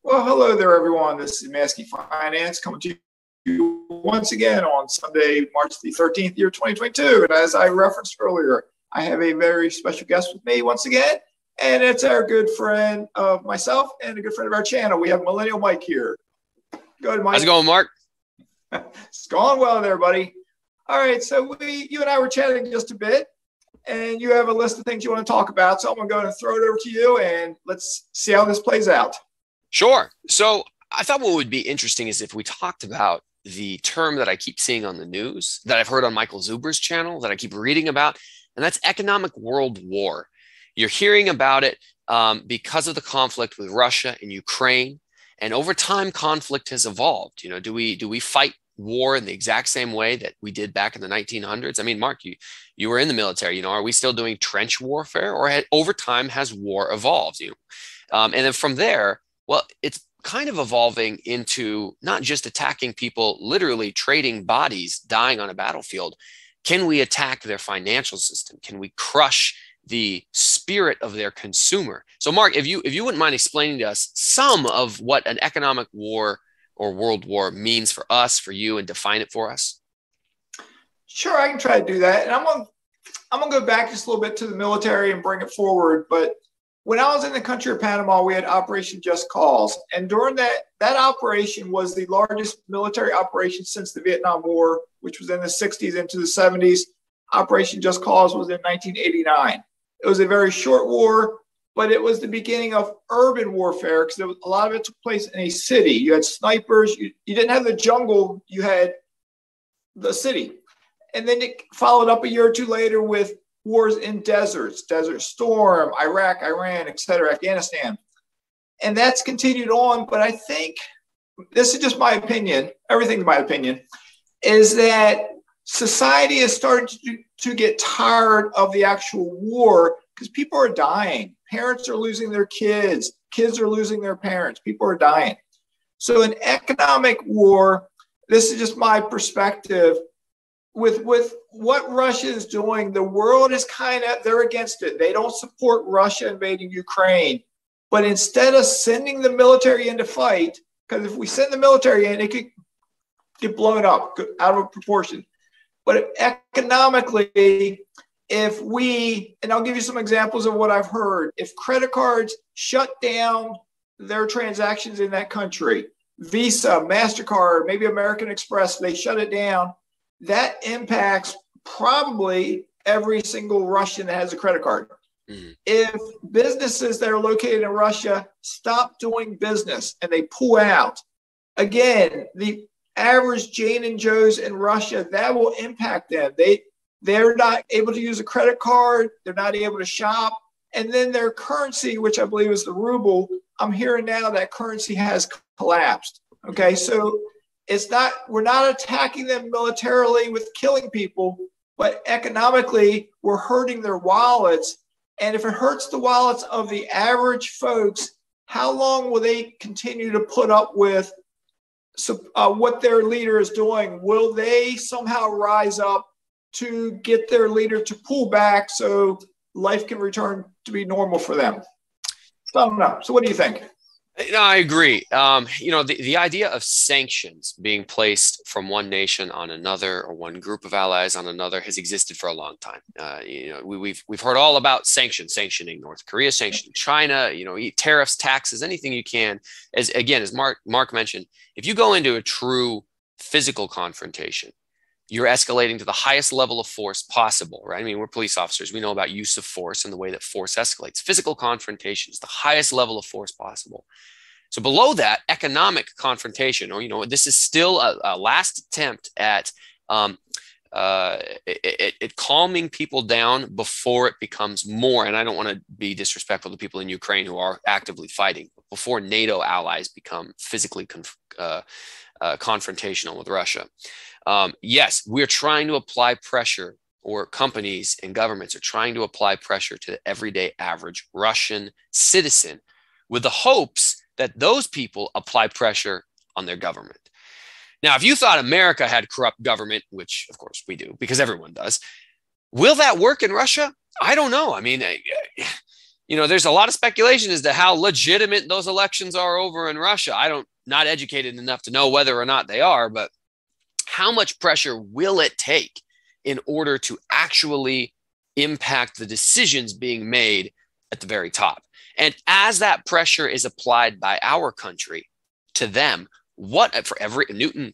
Well, hello there, everyone. This is Mazske Finance coming to you once again on Sunday, March the 13th, year 2022. And as I referenced earlier, I have a very special guest with me once again, and it's our good friend of myself and a good friend of our channel. We have Millennial Mike here. Go ahead, Mike. How's it going, Mark? It's going well there, buddy. All right, so you and I were chatting just a bit, and you have a list of things you want to talk about. So I'm going to go ahead and throw it over to you, and let's see how this plays out. Sure. So I thought what would be interesting is if we talked about the term that I keep seeing on the news, that I've heard on Michael Zuber's channel, that I keep reading about, and that's economic world war. You're hearing about it because of the conflict with Russia and Ukraine. And over time, conflict has evolved. You know, do we fight war in the exact same way that we did back in the 1900s? I mean, Mark, you were in the military. You know, are we still doing trench warfare, or over time has war evolved? And then from there, well, it's kind of evolving into not just attacking people, literally trading bodies, dying on a battlefield. Can we attack their financial system? Can we crush the spirit of their consumer? So, Mark, if you wouldn't mind explaining to us some of what an economic war or world war means for us, for you, and define it for us. Sure, I can try to do that. And I'm gonna go back just a little bit to the military and bring it forward. But when I was in the country of Panama, we had Operation Just Cause. And during that operation was the largest military operation since the Vietnam War, which was in the 60s into the 70s. Operation Just Cause was in 1989. It was a very short war, but it was the beginning of urban warfare because a lot of it took place in a city. You had snipers. You didn't have the jungle. You had the city. And then it followed up a year or two later with wars in deserts, Desert Storm, Iraq, Iran, etc., Afghanistan. And that's continued on. But I think, this is just my opinion, everything's my opinion, is that society is starting to get tired of the actual war because people are dying. Parents are losing their kids. Kids are losing their parents. People are dying. So an economic war, this is just my perspective, with what Russia is doing, the world is they're against it. They don't support Russia invading Ukraine. But instead of sending the military in to fight, because if we send the military in, it could get blown up out of proportion. But economically, if we, and I'll give you some examples of what I've heard, if credit cards shut down their transactions in that country, Visa, MasterCard, maybe American Express, they shut it down, that impacts probably every single Russian that has a credit card. Mm-hmm. If businesses that are located in Russia stop doing business and they pull out, again, the average Jane and Joes in Russia, that will impact them. They're not able to use a credit card. They're not able to shop. And then their currency, which I believe is the ruble, I'm hearing now that currency has collapsed. Okay, so we're not attacking them militarily with killing people, but economically, we're hurting their wallets. And if it hurts the wallets of the average folks, how long will they continue to put up with what their leader is doing? Will they somehow rise up to get their leader to pull back so life can return to be normal for them? So I don't know. So what do you think? No, I agree. The idea of sanctions being placed from one nation on another or one group of allies on another has existed for a long time. We've heard all about sanctioning North Korea, sanctioning China, tariffs, taxes, anything you can. As Mark mentioned, if you go into a true physical confrontation, you're escalating to the highest level of force possible, right? I mean, we're police officers. We know about use of force and the way that force escalates. Physical confrontation is the highest level of force possible. So below that, economic confrontation, or, this is still a last attempt at calming people down before it becomes more. And I don't want to be disrespectful to people in Ukraine who are actively fighting, but before NATO allies become physically confrontational with Russia. Yes, we're trying to apply pressure, or companies and governments are trying to apply pressure to the everyday average Russian citizen with the hopes that those people apply pressure on their government. Now, if you thought America had corrupt government, which of course we do because everyone does, will that work in Russia? I don't know. I mean, there's a lot of speculation as to how legitimate those elections are over in Russia. Not educated enough to know whether or not they are, but how much pressure will it take in order to actually impact the decisions being made at the very top? And as that pressure is applied by our country to them, for every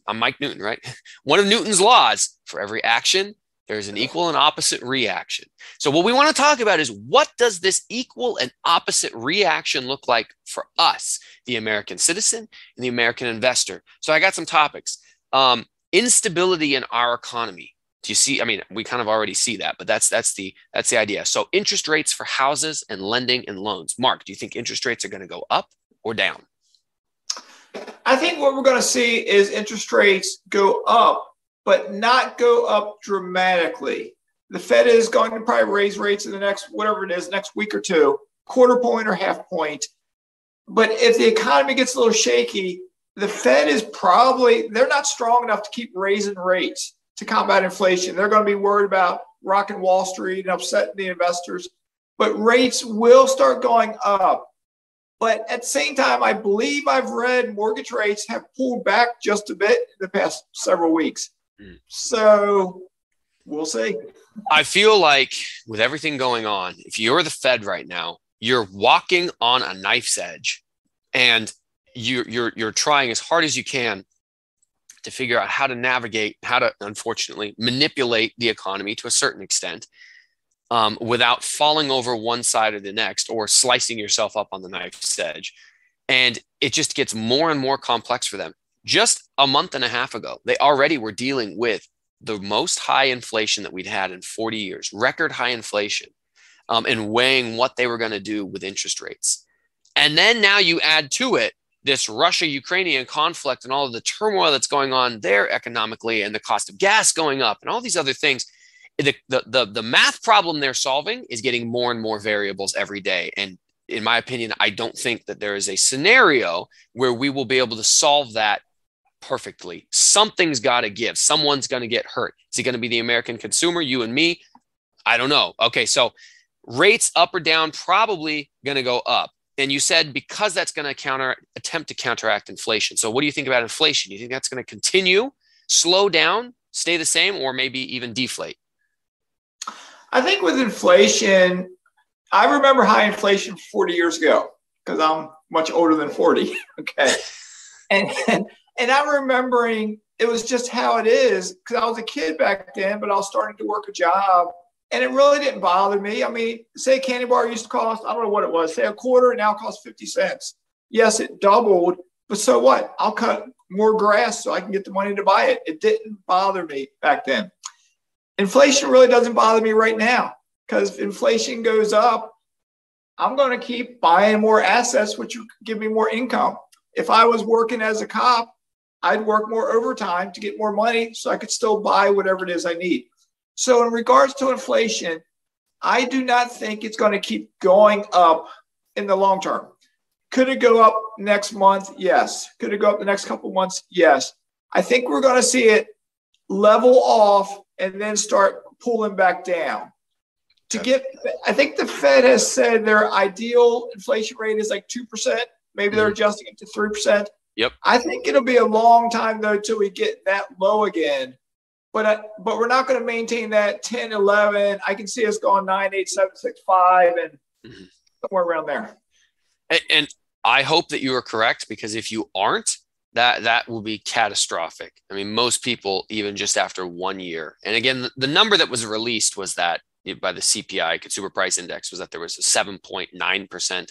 I'm Mike Newton, right? One of Newton's laws, for every action, there's an equal and opposite reaction. So what we want to talk about is, what does this equal and opposite reaction look like for us, the American citizen and the American investor? So I got some topics. Instability in our economy. Do you see? I mean, we kind of already see that, but that's the idea. So interest rates for houses and lending and loans. Mark, do you think interest rates are going to go up or down? I think what we're going to see is interest rates go up, but not go up dramatically. The Fed is going to probably raise rates in the next, whatever it is, next week or two, quarter point or half point. But if the economy gets a little shaky, the Fed is they're not strong enough to keep raising rates to combat inflation. They're going to be worried about rocking Wall Street and upsetting the investors. But rates will start going up. But at the same time, I believe I've read mortgage rates have pulled back just a bit in the past several weeks. So we'll see. I feel like with everything going on, if you're the Fed right now, you're walking on a knife's edge, and you're trying as hard as you can to figure out how to navigate, how to, unfortunately, manipulate the economy to a certain extent, without falling over one side or the next, or slicing yourself up on the knife's edge. And it just gets more and more complex for them. Just a month and a half ago, they already were dealing with the most high inflation that we'd had in 40 years, record high inflation, and weighing what they were going to do with interest rates. And then now you add to it this Russia-Ukrainian conflict and all of the turmoil that's going on there economically, and the cost of gas going up and all these other things. The math problem they're solving is getting more and more variables every day. And in my opinion, I don't think that there is a scenario where we will be able to solve that perfectly. Something's got to give. Someone's going to get hurt. Is it going to be the American consumer, you and me? I don't know. Okay, so rates up or down, probably going to go up. And you said because that's going to attempt to counteract inflation. So what do you think about inflation? Do you think that's going to continue, slow down, stay the same, or maybe even deflate? I think with inflation, I remember high inflation 40 years ago because I'm much older than 40. Okay. And I'm remembering it was just how it is, because I was a kid back then, but I was starting to work a job, and it really didn't bother me. I mean, say a candy bar used to cost, I don't know what it was, say a quarter, and now it costs 50 cents. Yes, it doubled, but so what? I'll cut more grass so I can get the money to buy it. It didn't bother me back then. Inflation really doesn't bother me right now, because if inflation goes up, I'm going to keep buying more assets, which will give me more income. If I was working as a cop, I'd work more overtime to get more money so I could still buy whatever it is I need. So in regards to inflation, I do not think it's going to keep going up in the long term. Could it go up next month? Yes. Could it go up the next couple of months? Yes. I think we're going to see it level off and then start pulling back down. I think the Fed has said their ideal inflation rate is like 2%. Maybe they're adjusting it to 3%. Yep. I think it'll be a long time, though, till we get that low again. But we're not going to maintain that 10, 11. I can see us going 9, 8, 7, 6, 5, and somewhere around there. And I hope that you are correct, because if you aren't, that will be catastrophic. I mean, most people, even just after 1 year. And again, the number that was released was that by the CPI, Consumer Price Index, was that there was a 7.9%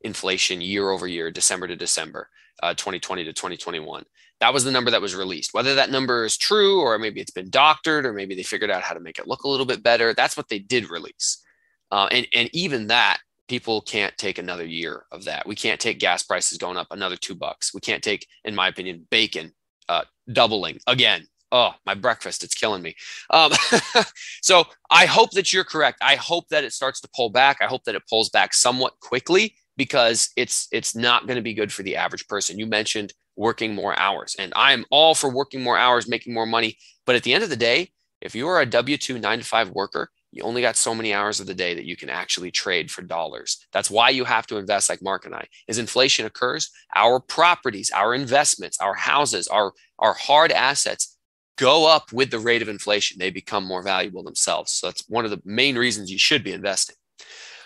inflation year over year, December to December, 2020 to 2021. That was the number that was released. Whether that number is true, or maybe it's been doctored, or maybe they figured out how to make it look a little bit better, that's what they did release. And even that, people can't take another year of that. We can't take gas prices going up another $2. We can't take, in my opinion, bacon doubling again. Oh, my breakfast, it's killing me. So I hope that you're correct. I hope that it starts to pull back. I hope that it pulls back somewhat quickly, because it's not going to be good for the average person. You mentioned working more hours, and I am all for working more hours, making more money. But at the end of the day, if you are a W-2 9-to-5 worker You only got so many hours of the day that you can actually trade for dollars. That's why you have to invest like Mark and I. As inflation occurs, our properties, our investments, our houses, our hard assets go up with the rate of inflation. They become more valuable themselves. So that's one of the main reasons you should be investing.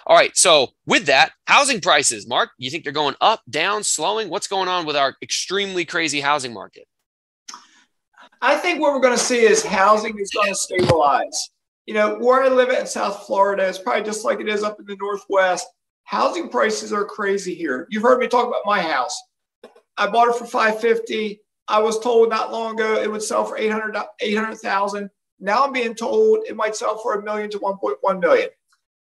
All right. So with that, housing prices, Mark, you think they're going up, down, slowing? What's going on with our extremely crazy housing market? I think what we're going to see is housing is going to stabilize. Where I live in South Florida, it's probably just like it is up in the Northwest. Housing prices are crazy here. You've heard me talk about my house. I bought it for $550,000. I was told not long ago it would sell for $800,000. Now I'm being told it might sell for $1 million to $1.1 million.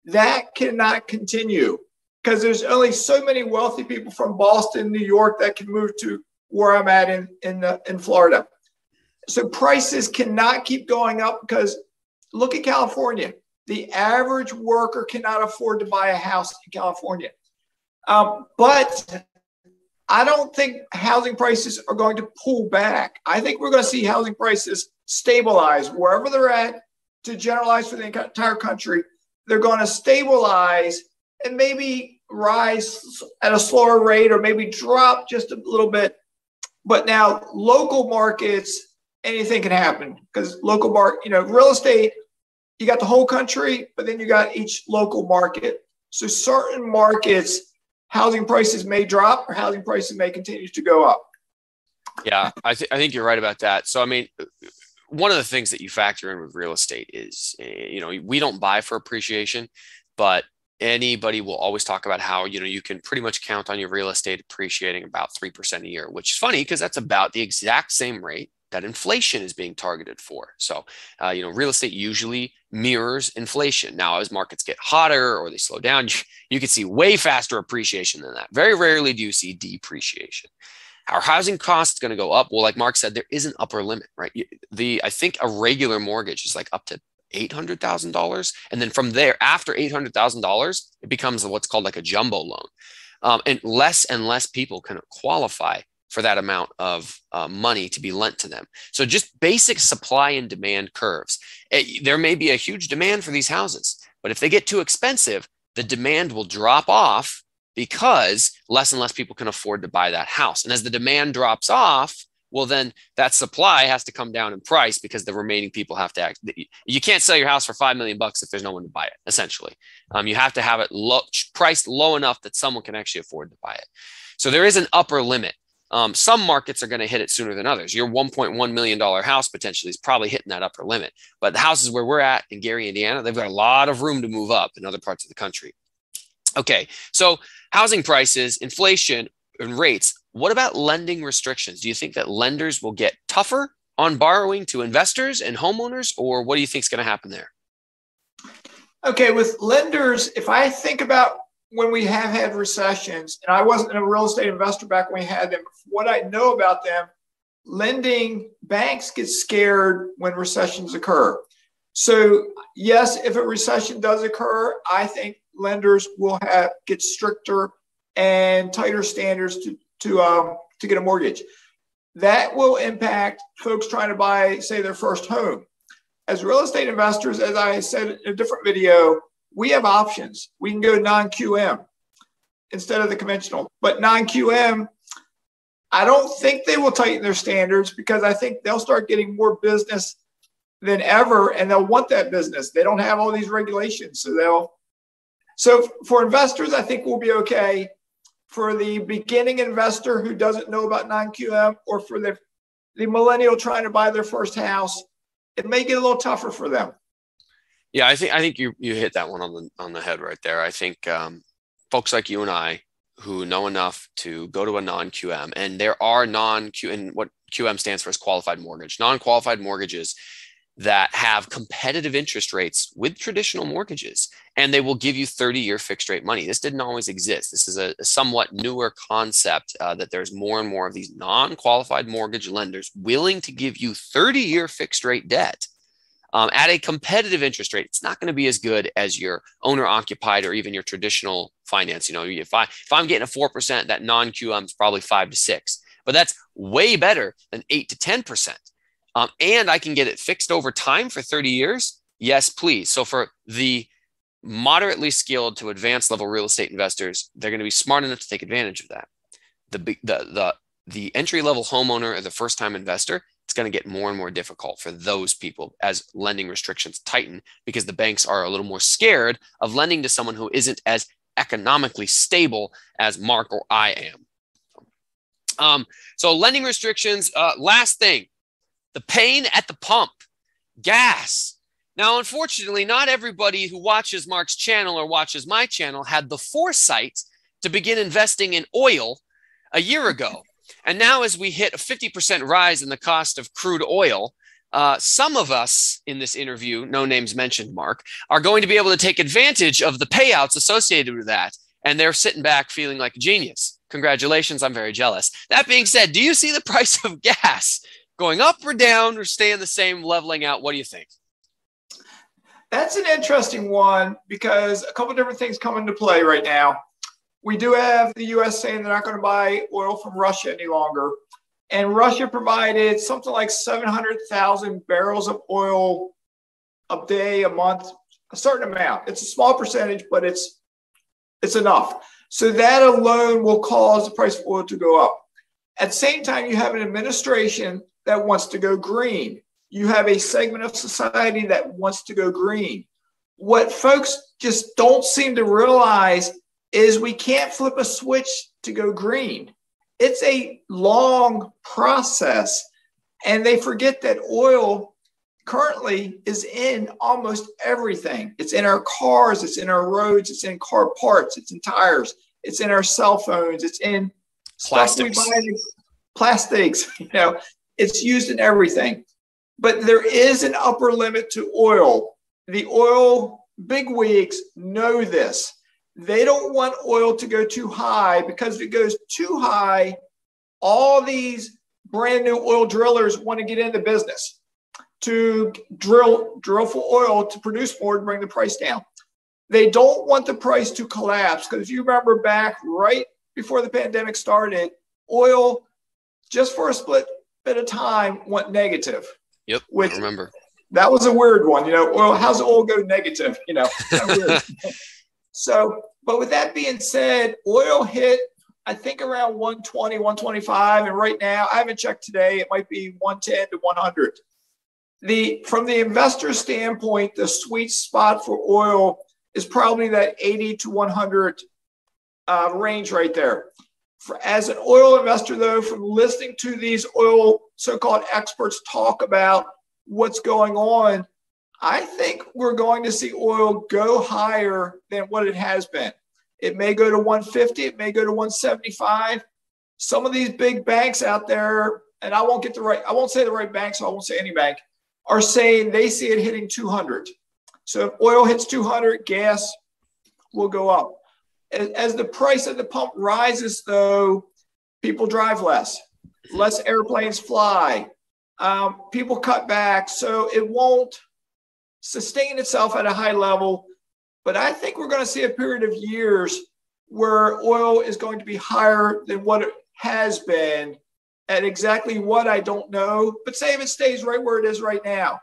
That cannot continue because there's only so many wealthy people from Boston, New York that can move to where I'm at in Florida. So prices cannot keep going up because look at California. The average worker cannot afford to buy a house in California. But I don't think housing prices are going to pull back. I think we're going to see housing prices stabilize wherever they're at. To generalize for the entire country, they're going to stabilize and maybe rise at a slower rate or maybe drop just a little bit. But now local markets, anything can happen because local market, real estate, you got the whole country, but then you got each local market. So certain markets, housing prices may drop or housing prices may continue to go up. Yeah, I think you're right about that. So, I mean, one of the things that you factor in with real estate is, we don't buy for appreciation, but anybody will always talk about how, you can pretty much count on your real estate appreciating about 3% a year, which is funny because that's about the exact same rate that inflation is being targeted for. So, real estate usually mirrors inflation. Now, as markets get hotter or they slow down, you can see way faster appreciation than that. Very rarely do you see depreciation. Our housing cost is going to go up. Well, like Mark said, there is an upper limit, right? I think a regular mortgage is like up to $800,000. And then from there, after $800,000, it becomes what's called like a jumbo loan. And less people can qualify for that amount of money to be lent to them. So just basic supply and demand curves. There may be a huge demand for these houses, but if they get too expensive, the demand will drop off because less and less people can afford to buy that house. And as the demand drops off, well, then that supply has to come down in price because the remaining people have to act. You can't sell your house for $5 million if there's no one to buy it, essentially. You have to have it priced low enough that someone can actually afford to buy it. So there is an upper limit. Some markets are going to hit it sooner than others. Your $1.1 million house potentially is probably hitting that upper limit. But the houses where we're at in Gary, Indiana, they've got a lot of room to move up in other parts of the country. Okay, so housing prices, inflation, and rates. What about lending restrictions? Do you think that lenders will get tougher on borrowing to investors and homeowners, or what do you think is going to happen there? Okay, with lenders, if I think about when we have had recessions, and I wasn't a real estate investor back when we had them, what I know about them, lending banks get scared when recessions occur. So yes, if a recession does occur, I think lenders will get stricter and tighter standards to get a mortgage. That will impact folks trying to buy, say, their first home. As real estate investors, as I said in a different video, we have options. We can go non-QM instead of the conventional. But non-QM, I don't think they will tighten their standards because I think they'll start getting more business than ever, and they'll want that business. They don't have all these regulations, so for investors, I think we'll be okay. For the beginning investor who doesn't know about non-QM, or for the millennial trying to buy their first house, it may get a little tougher for them. Yeah, I think you hit that one on the head right there. I think folks like you and I who know enough to go to a non-QM, and there are non-QM, what QM stands for is qualified mortgage, non-qualified mortgages that have competitive interest rates with traditional mortgages, and they will give you 30-year fixed rate money. This didn't always exist. This is a somewhat newer concept that there's more and more of these non-qualified mortgage lenders willing to give you 30-year fixed rate debt at a competitive interest rate. It's not going to be as good as your owner occupied or even your traditional finance. If I'm getting a 4%, that non-QM is probably 5 to 6, but that's way better than 8 to 10%. And I can get it fixed over time for 30 years. Yes, please. So for the moderately skilled to advanced level real estate investors, they're going to be smart enough to take advantage of that. The entry level homeowner or the first time investor, it's going to get more and more difficult for those people as lending restrictions tighten, because the banks are a little more scared of lending to someone who isn't as economically stable as Mark or I am. So lending restrictions. Last thing, the pain at the pump, gas. Now, unfortunately, not everybody who watches Mark's channel or watches my channel had the foresight to begin investing in oil a year ago. And now, as we hit a 50% rise in the cost of crude oil, some of us in this interview, no names mentioned, Mark, are going to be able to take advantage of the payouts associated with that. And they're sitting back feeling like a genius. Congratulations. I'm very jealous. That being said, do you see the price of gas going up or down or staying the same, leveling out? What do you think? That's an interesting one, because a couple of different things come into play right now. We do have the U.S. saying they're not going to buy oil from Russia any longer. And Russia provided something like 700,000 barrels of oil a day, a month, a certain amount. It's a small percentage, but it's enough. So that alone will cause the price of oil to go up. At the same time, you have an administration that wants to go green. You have a segment of society that wants to go green. What folks just don't seem to realize is we can't flip a switch to go green. It's a long process, and they forget that oil currently is in almost everything. It's in our cars, it's in our roads, it's in car parts, it's in tires, it's in our cell phones, it's in Plastics. stuff we buy, plastics, it's used in everything. But there is an upper limit to oil. The oil bigwigs know this. They don't want oil to go too high, because if it goes too high, all these brand new oil drillers want to get into business to drill for oil to produce more to bring the price down. They don't want the price to collapse, because if you remember back right before the pandemic started, oil just for a split bit of time went negative. Yep, which, I remember. That was a weird one. Oil, how's oil go negative? Kind of weird. So, but with that being said, oil hit, I think, around 120, 125. And right now, I haven't checked today, it might be 110 to 100. From the investor standpoint, the sweet spot for oil is probably that 80 to 100 range right there. As an oil investor, though, from listening to these oil so-called experts talk about what's going on, I think we're going to see oil go higher than what it has been. It may go to 150, it may go to 175. Some of these big banks out there, and I won't say the right bank, so I won't say any bank, are saying they see it hitting 200. So if oil hits 200, gas will go up. As the price at the pump rises, though, people drive less airplanes fly, people cut back, so it won't sustain itself at a high level. But I think we're going to see a period of years where oil is going to be higher than what it has been. At exactly what, I don't know, but say if it stays right where it is right now,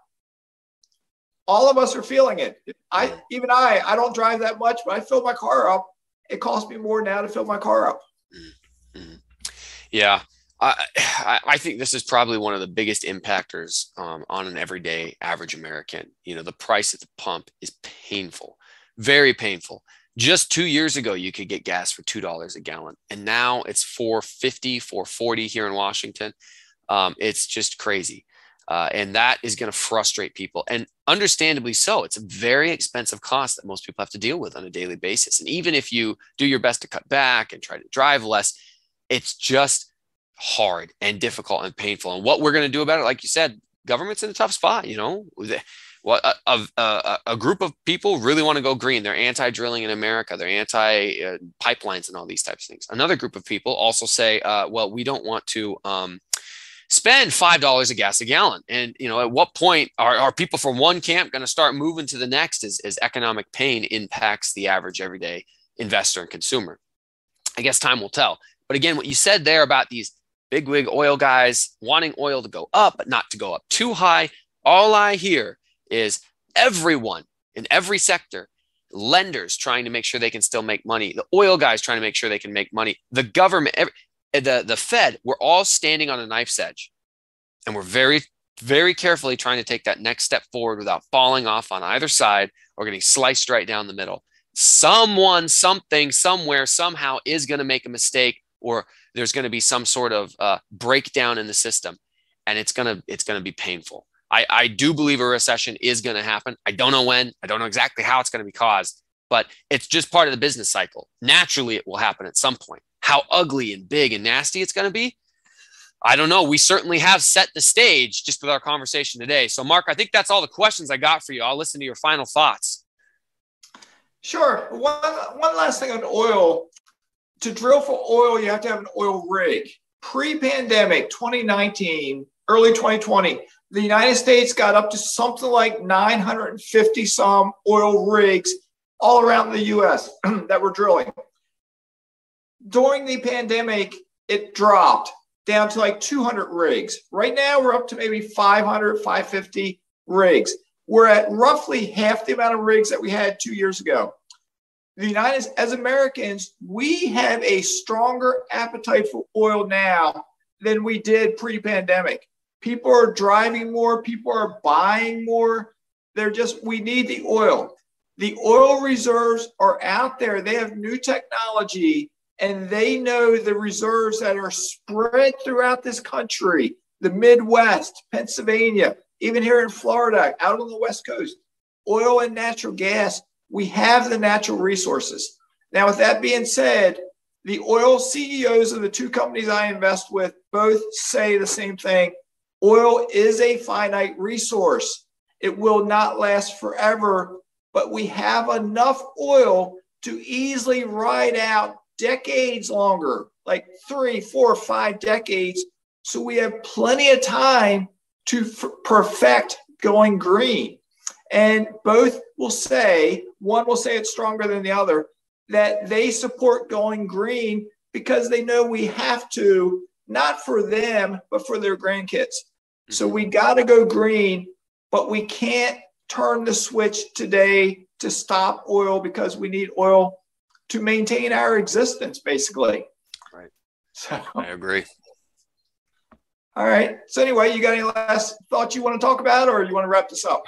all of us are feeling it. I don't drive that much, but I fill my car up. It costs me more now to fill my car up. Mm-hmm. Yeah. I think this is probably one of the biggest impactors on an everyday average American. The price at the pump is painful, very painful. Just 2 years ago, you could get gas for $2 a gallon, and now it's $4.50, $4.40 here in Washington. It's just crazy. And that is going to frustrate people, and understandably so. It's a very expensive cost that most people have to deal with on a daily basis. And even if you do your best to cut back and try to drive less, it's just hard and difficult and painful. And what we're going to do about it, like you said, government's in a tough spot. A group of people really want to go green. They're anti-drilling in America. They're anti-pipelines and all these types of things. Another group of people also say, well, we don't want to spend $5 a gas a gallon. And, at what point are people from one camp going to start moving to the next as economic pain impacts the average everyday investor and consumer? I guess time will tell. But again, what you said there about these bigwig oil guys wanting oil to go up, but not to go up too high, all I hear is everyone in every sector, lenders trying to make sure they can still make money, the oil guys trying to make sure they can make money, the government, the Fed, we're all standing on a knife's edge. And we're very, very carefully trying to take that next step forward without falling off on either side or getting sliced right down the middle. Someone, something, somewhere, somehow is going to make a mistake, or there's going to be some sort of breakdown in the system, and it's going to be painful. I do believe a recession is going to happen. I don't know when. I don't know exactly how it's going to be caused, but it's just part of the business cycle. Naturally, it will happen at some point. How ugly and big and nasty it's going to be, I don't know. We certainly have set the stage just with our conversation today. So, Mark, I think that's all the questions I got for you. I'll listen to your final thoughts. Sure. One last thing on oil. To drill for oil, you have to have an oil rig. Pre-pandemic, 2019, early 2020, the United States got up to something like 950 some oil rigs all around the U.S. that were drilling. During the pandemic, it dropped down to like 200 rigs. Right now, we're up to maybe 500, 550 rigs. We're at roughly half the amount of rigs that we had 2 years ago. As Americans, we have a stronger appetite for oil now than we did pre-pandemic. People are driving more. People are buying more. We need the oil. The oil reserves are out there. They have new technology, and they know the reserves that are spread throughout this country, the Midwest, Pennsylvania, even here in Florida, out on the West Coast, oil and natural gas. We have the natural resources. Now, with that being said, the oil CEOs of the two companies I invest with both say the same thing. Oil is a finite resource. It will not last forever, but we have enough oil to easily ride out decades longer, like 3, 4, 5 decades. So we have plenty of time to perfect going green. And both will say, one will say it's stronger than the other, that they support going green because they know we have to, not for them, but for their grandkids. So we got to go green, but we can't turn the switch today to stop oil because we need oil to maintain our existence, basically. Right. So I agree. All right. So anyway, you got any last thoughts you want to talk about, or you want to wrap this up?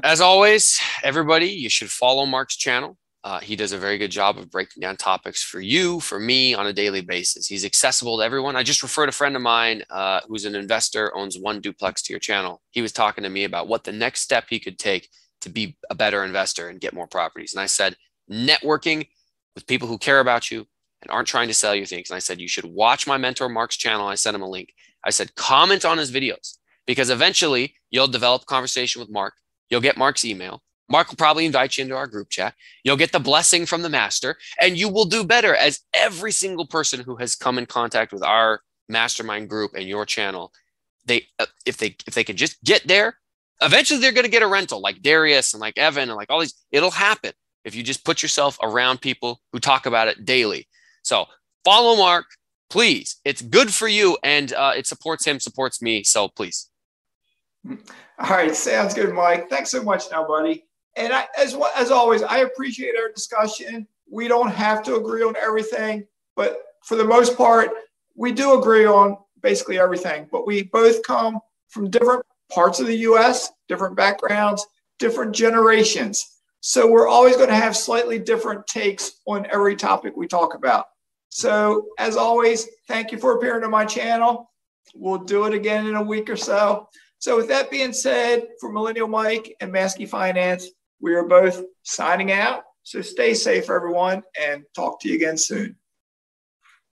As always, everybody, you should follow Mark's channel. He does a very good job of breaking down topics for you, for me, on a daily basis. He's accessible to everyone. I just referred a friend of mine who's an investor, owns 1 duplex to your channel. He was talking to me about what the next step he could take to be a better investor and get more properties. And I said, networking with people who care about you and aren't trying to sell you things. And I said, you should watch my mentor Mark's channel. I sent him a link. I said, comment on his videos, because eventually you'll develop a conversation with Mark. You'll get Mark's email. Mark will probably invite you into our group chat. You'll get the blessing from the master, and you will do better, as every single person who has come in contact with our mastermind group and your channel, if they could just get there, eventually they're going to get a rental, like Darius and like Evan and like all these. It'll happen if you just put yourself around people who talk about it daily. So follow Mark, please. It's good for you, and it supports him, supports me. So please. All right. Sounds good, Mike. Thanks so much now, buddy. And as always, I appreciate our discussion. We don't have to agree on everything, but for the most part, we do agree on basically everything. But we both come from different parts of the U.S., different backgrounds, different generations. So we're always going to have slightly different takes on every topic we talk about. So as always, thank you for appearing on my channel. We'll do it again in a week or so. So with that being said, for Millennial Mike and Mazske Finance, we are both signing out. So stay safe, everyone, and talk to you again soon.